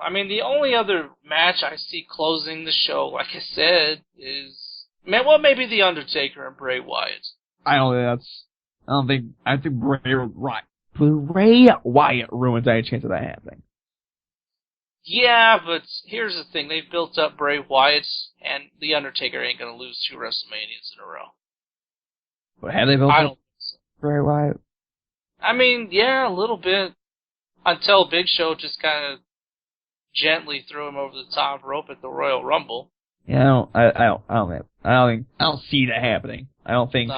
I mean, the only other match I see closing the show, like I said, is maybe The Undertaker and Bray Wyatt. I think Bray Wyatt ruins any chance of that happening. Yeah, but here's the thing. They've built up Bray Wyatt, and The Undertaker ain't going to lose 2 WrestleManias in a row. But have they built up Bray Wyatt? I mean, yeah, a little bit. Until Big Show just kind of gently threw him over the top rope at the Royal Rumble. Yeah, I don't see that happening. I don't think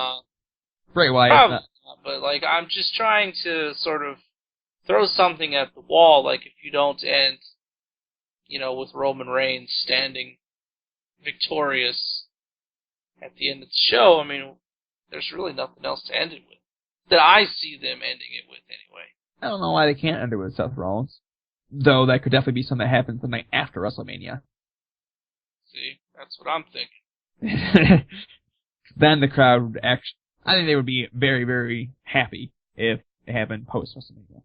Bray Wyatt. Probably not, but like I'm just trying to sort of throw something at the wall. Like if you don't end, with Roman Reigns standing victorious at the end of the show, I mean, there's really nothing else to end it with that I see them ending it with anyway. I don't know why they can't end it with Seth Rollins. Though that could definitely be something that happens the night after WrestleMania. See, that's what I'm thinking. Then the crowd would I think they would be very, very happy if it happened post WrestleMania.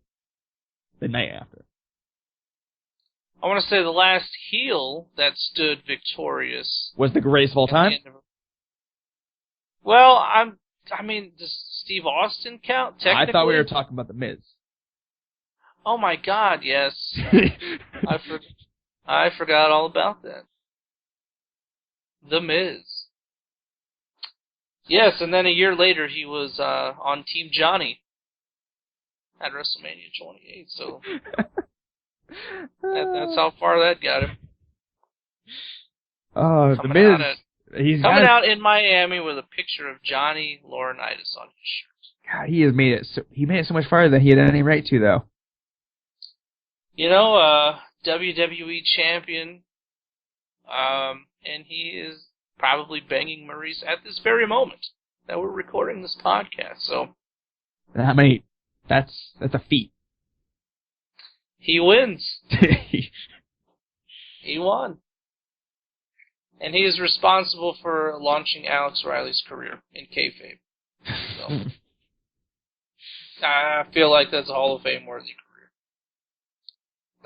The night after. I want to say the last heel that stood victorious was the greatest of all time? Well, does Steve Austin count, technically? I thought we were talking about The Miz. Oh my God, yes. I forgot all about that. The Miz. Yes, and then a year later he was on Team Johnny at WrestleMania 28, so that's how far that got him. Oh, The Miz. He's coming out in Miami with a picture of Johnny Laurinaitis on his shirt. God, he made it so much farther than he had any right to, though. WWE champion, and he is probably banging Maurice at this very moment that we're recording this podcast. So, that's a feat. He wins. He won. And he is responsible for launching Alex Riley's career in kayfabe. So, I feel like that's a Hall of Fame worthy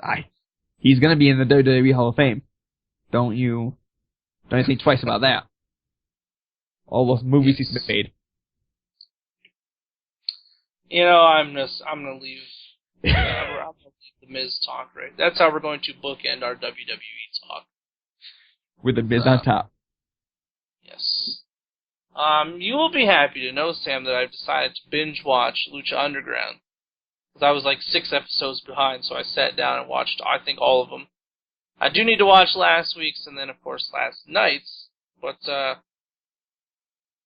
career. He's going to be in the WWE Hall of Fame. Don't you think twice about that. All those movies he's made. I'm going to leave. I'm going to leave the Miz talk right. That's how we're going to bookend our WWE talk. With the Miz on top. Yes. You will be happy to know, Sam, that I've decided to binge watch Lucha Underground. I was like 6 episodes behind, so I sat down and watched, I think, all of them. I do need to watch last week's and then, of course, last night's. But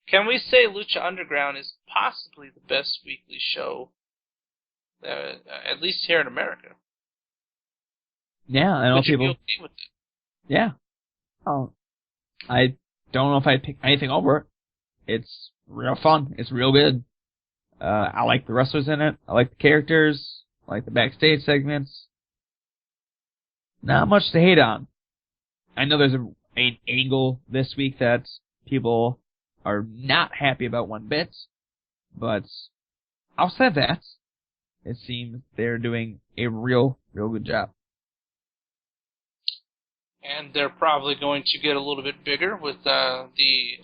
can we say Lucha Underground is possibly the best weekly show, at least here in America? Yeah, I know people. Would you be okay with it? Yeah. Oh, I don't know if I'd pick anything over it. It's real fun. It's real good. I like the wrestlers in it. I like the characters. I like the backstage segments. Not much to hate on. I know there's an angle this week that people are not happy about one bit, but outside of that, it seems they're doing a real good job. And they're probably going to get a little bit bigger with the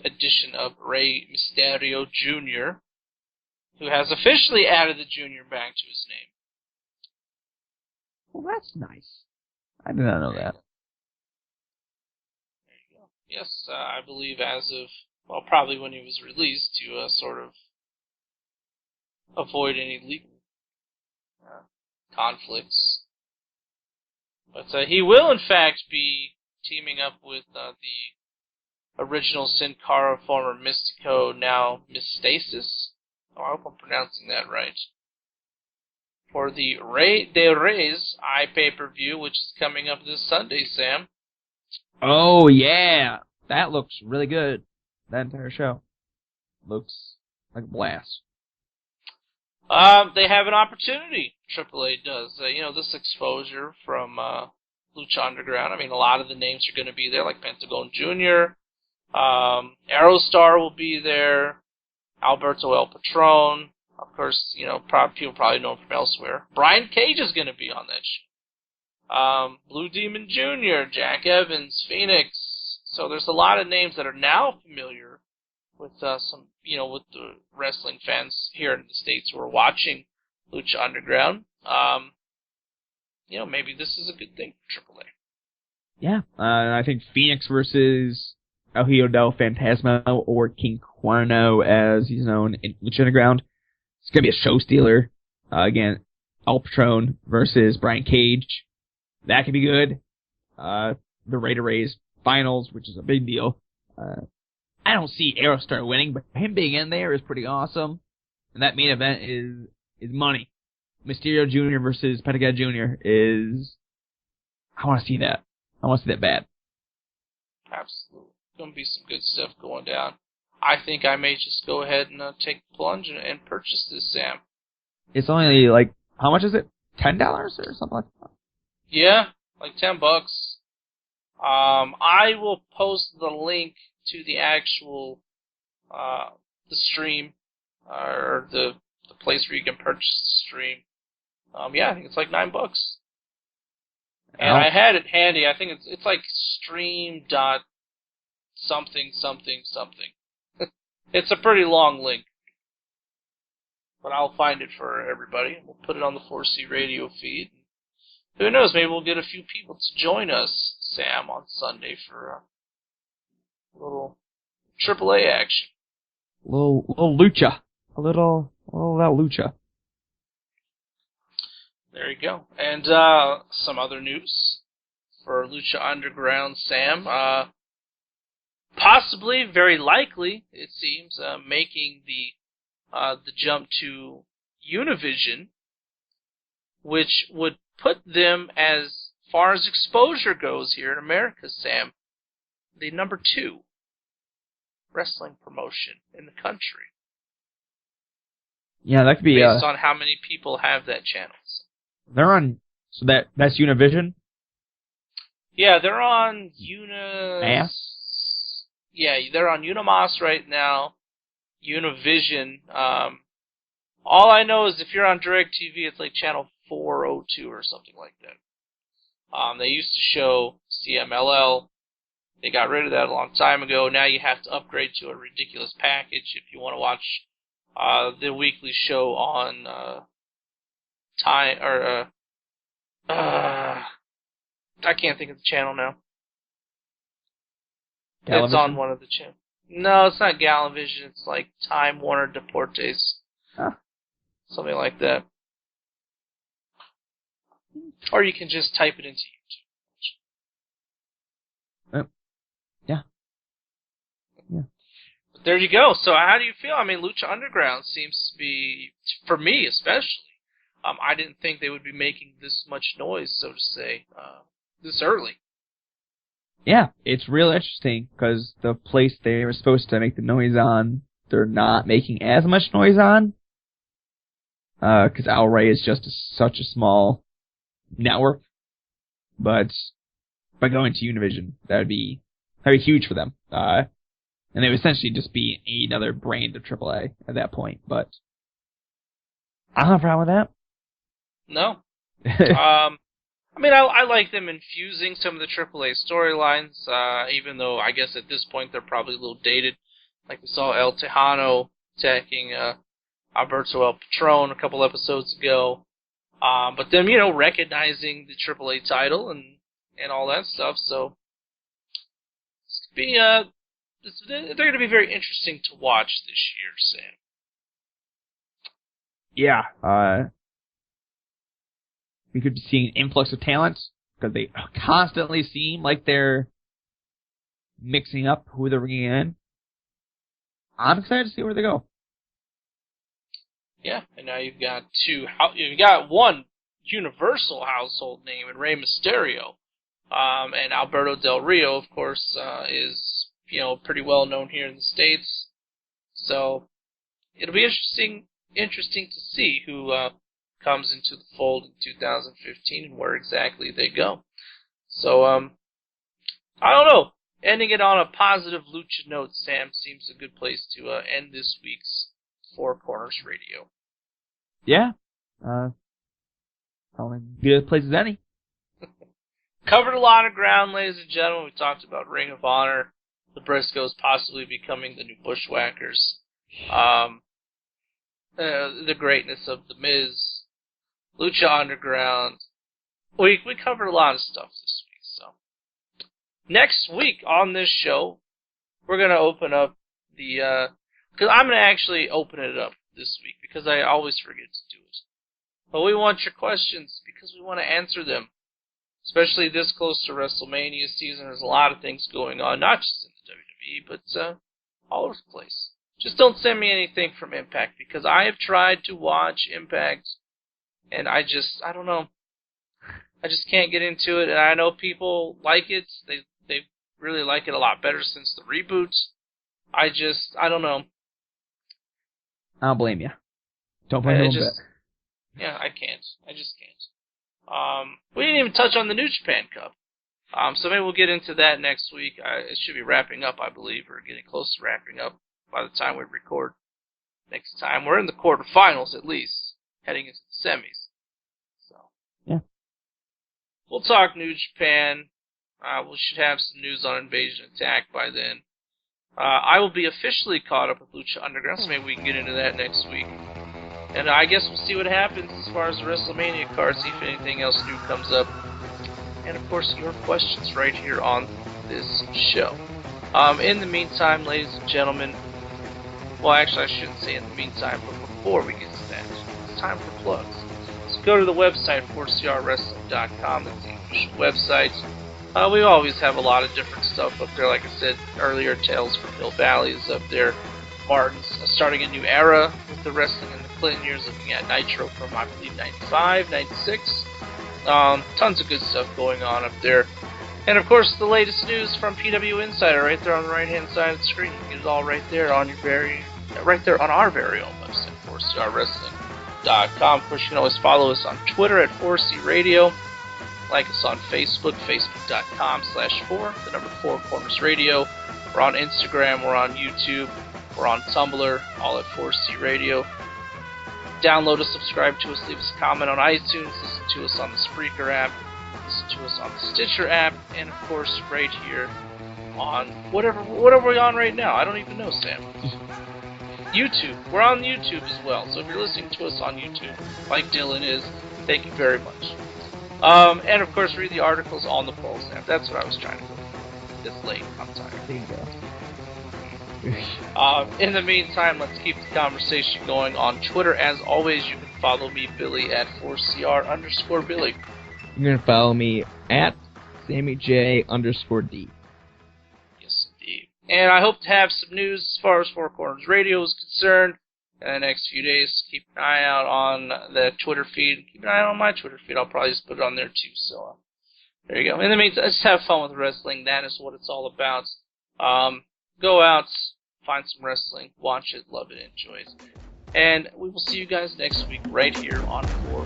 addition of Rey Mysterio Jr., who has officially added the Junior back to his name. Well, that's nice. I did not know that. There you go. Yes, I believe as of, probably when he was released to sort of avoid any legal conflicts. But he will, in fact, be teaming up with the original Sin Cara, former Mystico, now Mystasis. I hope I'm pronouncing that right. For the Rey de Reyes iPPV, which is coming up this Sunday, Sam. Oh, yeah. That looks really good. That entire show looks like a blast. They have an opportunity, AAA does. This exposure from Lucha Underground. I mean, a lot of the names are going to be there, like Pentagon Jr., Aerostar will be there, Alberto El Patron. Of course, people probably know him from elsewhere. Brian Cage is going to be on that show. Blue Demon Jr., Jack Evans, Phoenix. So there's a lot of names that are now familiar with with the wrestling fans here in the States who are watching Lucha Underground. Maybe this is a good thing for AAA. Yeah, I think Phoenix versus El Hijo del Fantasma, or King Cuerno as he's known in Lucha Underground. It's going to be a show stealer. Again, El Patron versus Brian Cage. That could be good. The Raider Rays finals, which is a big deal. I don't see Aerostar winning, but him being in there is pretty awesome. And that main event is money. Mysterio Jr. versus Pentagon Jr. I want to see that. I want to see that bad. Absolutely. Going to be some good stuff going down. I think I may just go ahead and take the plunge and purchase this, Sam. It's only like, how much is it? $10 or something like that? Yeah, like $10. I will post the link to the actual the stream or the place where you can purchase the stream. I think it's like $9. And I had it handy. I think it's like stream dot something something something. It's a pretty long link, but I'll find it for everybody. We'll put it on the 4C radio feed. Who knows? Maybe we'll get a few people to join us, Sam, on Sunday for a little AAA action. Little lucha. A little that lucha. There you go. And some other news for Lucha Underground, Sam. Possibly, very likely, it seems, making the jump to Univision, which would put them, as far as exposure goes here in America, Sam, the number 2 wrestling promotion in the country. Yeah, that could be based on how many people have that channel. They're on. So that's Univision. Yeah, they're on Yeah, they're on Unimas right now. Univision. All I know is if you're on DirecTV, it's like channel 402 or something like that. They used to show CMLL. They got rid of that a long time ago. Now you have to upgrade to a ridiculous package if you want to watch the weekly show on I can't think of the channel now. Galavision? It's on one of the channels. No, it's not Galavision. It's like Time Warner Deportes. Huh. Something like that. Or you can just type it into YouTube. Yeah. But there you go. So how do you feel? I mean, Lucha Underground seems to be, for me especially, I didn't think they would be making this much noise, so to say, this early. Yeah, it's real interesting, because the place they were supposed to make the noise on, they're not making as much noise on. Because Al Ray is just such a small network. But by going to Univision, that would be huge for them. And they would essentially just be another brand of AAA at that point. But I don't have a problem with that. No. I mean, I like them infusing some of the AAA storylines, even though I guess at this point they're probably a little dated. Like we saw El Tejano attacking Alberto El Patron a couple episodes ago. But them, recognizing the AAA title and all that stuff. So it's gonna be, they're going to be very interesting to watch this year, Sam. Yeah, we could be seeing an influx of talent, because they constantly seem like they're mixing up who they're bringing in. I'm excited to see where they go. Yeah, and now you've got one universal household name in Rey Mysterio, and Alberto Del Rio, of course, is pretty well known here in the States. So it'll be interesting to see who comes into the fold in 2015 and where exactly they go. So I don't know. Ending it on a positive lucha note, Sam, seems a good place to end this week's Four Corners Radio. Yeah. Probably good place as any. Covered a lot of ground, ladies and gentlemen. We talked about Ring of Honor, the Briscoes possibly becoming the new Bushwhackers, the greatness of The Miz, Lucha Underground. We covered a lot of stuff this week. So next week on this show, we're going to open up the... because I'm going to actually open it up this week, because I always forget to do it. But we want your questions, because we want to answer them. Especially this close to WrestleMania season, there's a lot of things going on, not just in the WWE, but all over the place. Just don't send me anything from Impact, because I have tried to watch Impact, and I don't know. I just can't get into it, and I know people like it. They really like it a lot better since the reboot. I don't know. I don't blame you. Don't blame me a bit. Yeah, I can't. I just can't. We didn't even touch on the New Japan Cup. So maybe we'll get into that next week. It should be wrapping up, I believe, or getting close to wrapping up by the time we record next time. We're in the quarterfinals, at least, heading into the semis. So yeah, we'll talk New Japan. We should have some news on Invasion Attack by then. I will be officially caught up with Lucha Underground, so maybe we can get into that next week. And I guess we'll see what happens as far as the WrestleMania card, see if anything else new comes up. And, of course, your questions right here on this show. In the meantime, ladies and gentlemen, well, actually, I shouldn't say in the meantime, but before we get to that, it's time for plugs. So go to the website, 4crwrestling.com. That's the official website. We always have a lot of different stuff up there. Like I said earlier, Tales from Hill Valley is up there. Martin's starting a new era with the wrestling in the Clinton years, looking at Nitro from, I believe, 95, 96. Tons of good stuff going on up there. And, of course, the latest news from PW Insider right there on the right-hand side of the screen. You can get it all right there on right there on our very own website, 4crwrestling.com. Of course, you can always follow us on Twitter at 4C Radio. Like us on Facebook, facebook.com/4, the number 4 Corners Radio. We're on Instagram, we're on YouTube. We're on Tumblr, all at 4C Radio. Download us, subscribe to us, leave us a comment on iTunes, listen to us on the Spreaker app, listen to us on the Stitcher app, and of course right here on whatever we're on right now. I don't even know, Sam. YouTube. We're on YouTube as well, so if you're listening to us on YouTube, like Dylan is, thank you very much. And of course read the articles on the Pulse app. That's what I was trying to do. It's late. I'm tired. There you go. In the meantime, let's keep the conversation going on Twitter. As always, you can follow me, Billy, at 4CR_Billy. You're going to follow me at SammyJ_D. Yes, indeed. And I hope to have some news as far as Four Corners Radio is concerned in the next few days. Keep an eye out on the Twitter feed. Keep an eye out on my Twitter feed. I'll probably just put it on there too. So there you go. In the meantime, just have fun with wrestling. That is what it's all about. Go out, find some wrestling, watch it, love it, enjoy it. And we will see you guys next week right here on 4